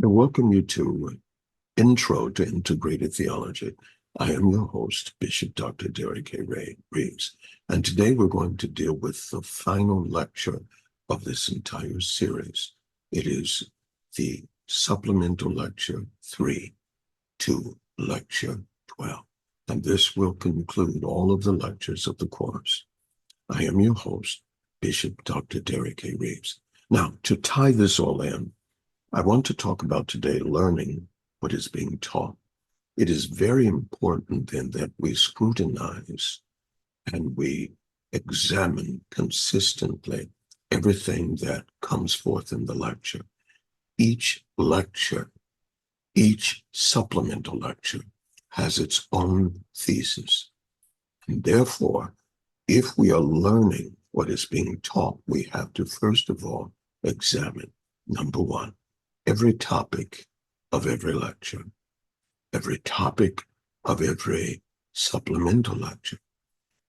I welcome you to Intro to Integrative Theology. I am your host, Bishop Dr. Derek A. Reeves, and today we're going to deal with the final lecture of this entire series. It is the Supplemental Lecture 3 to Lecture 12, and this will conclude all of the lectures of the course. I am your host, Bishop Dr. Derek A. Reeves. Now, to tie this all in, I want to talk about today learning what is being taught. It is very important then that we scrutinize and we examine consistently everything that comes forth in the lecture. Each lecture, each supplemental lecture has its own thesis. And therefore, if we are learning what is being taught, we have to first of all examine, number one, every topic of every lecture, every topic of every supplemental lecture.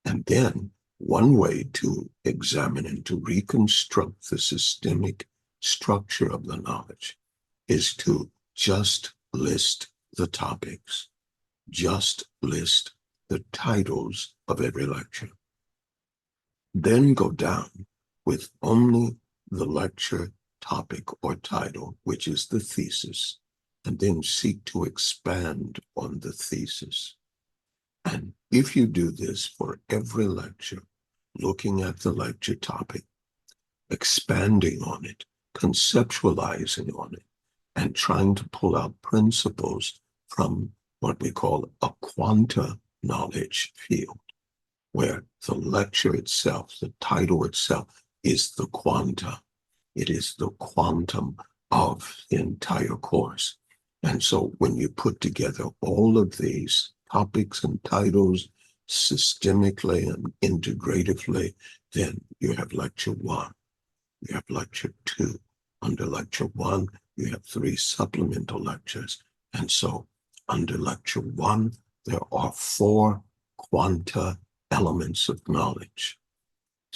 And then one way to examine and to reconstruct the systemic structure of the knowledge is to just list the topics, just list the titles of every lecture. Then go down with only the lecture topic or title, which is the thesis, and then seek to expand on the thesis. And if you do this for every lecture, looking at the lecture topic, expanding on it, conceptualizing on it, and trying to pull out principles from what we call a quanta knowledge field, where the lecture itself, the title itself, is the quanta. It is the quantum of the entire course. And so when you put together all of these topics and titles systemically and integratively, then you have lecture one, you have lecture two. Under lecture one, you have 3 supplemental lectures. And so under lecture one, there are 4 quanta elements of knowledge.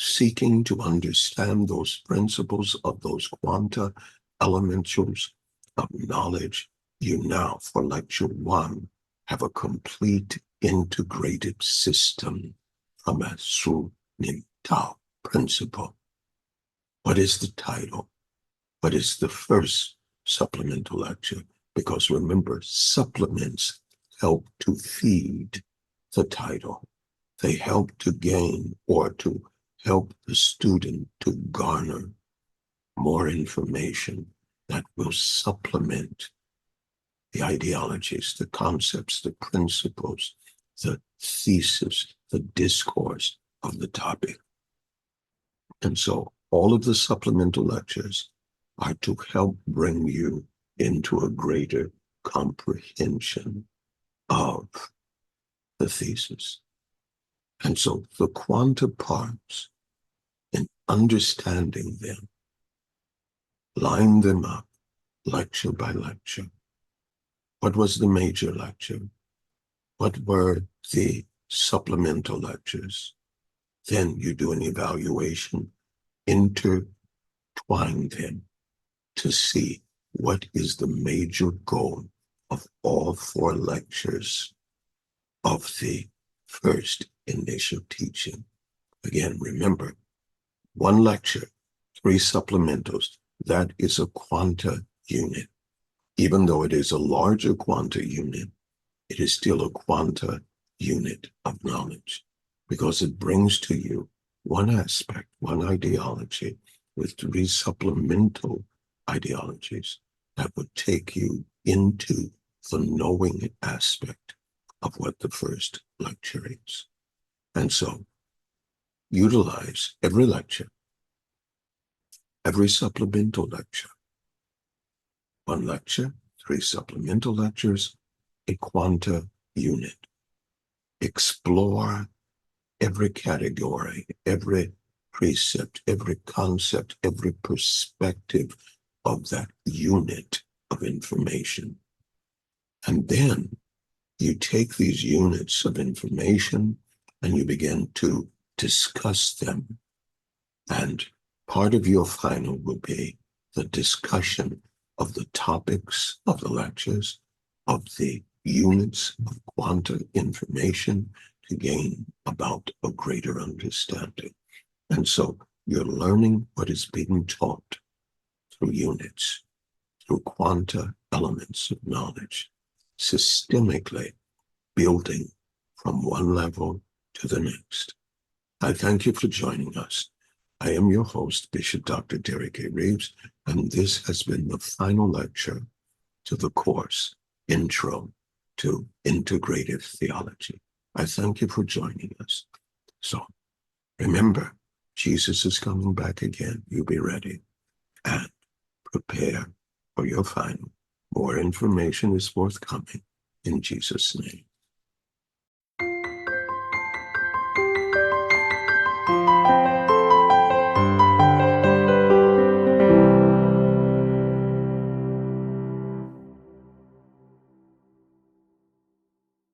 Seeking to understand those principles of those quanta elementals of knowledge, you now, for lecture one, have a complete integrated system from a Supplemental principle. What is the title? What is the first supplemental lecture? Because remember, supplements help to feed the title. They help to gain or to help the student to garner more information that will supplement the ideologies, the concepts, the principles, the thesis, the discourse of the topic. And so all of the supplemental lectures are to help bring you into a greater comprehension of the thesis. And so the quanta parts, in understanding them, line them up lecture by lecture. What was the major lecture? What were the supplemental lectures? Then you do an evaluation, intertwine them to see what is the major goal of all 4 lectures of the first initial teaching. Again, remember, 1 lecture, 3 supplementals, that is a quanta unit. Even though it is a larger quanta unit, it is still a quanta unit of knowledge because it brings to you one aspect, one ideology with 3 supplemental ideologies that would take you into the knowing aspect of what the first lecture is. And so utilize every lecture, every supplemental lecture, 1 lecture, 3 supplemental lectures, a quanta unit. Explore every category, every precept, every concept, every perspective of that unit of information. And then you take these units of information and you begin to discuss them. And part of your final will be the discussion of the topics of the lectures, of the units of quanta information to gain about a greater understanding. And so you're learning what is being taught through units, through quanta elements of knowledge, systemically building from one level to the next. I thank you for joining us. I am your host, Bishop Dr. Derek A. Reeves, and this has been the final lecture to the course, Intro to Integrative Theology. I thank you for joining us. So remember, Jesus is coming back again. You be ready and prepare for your final. More information is forthcoming in Jesus' name.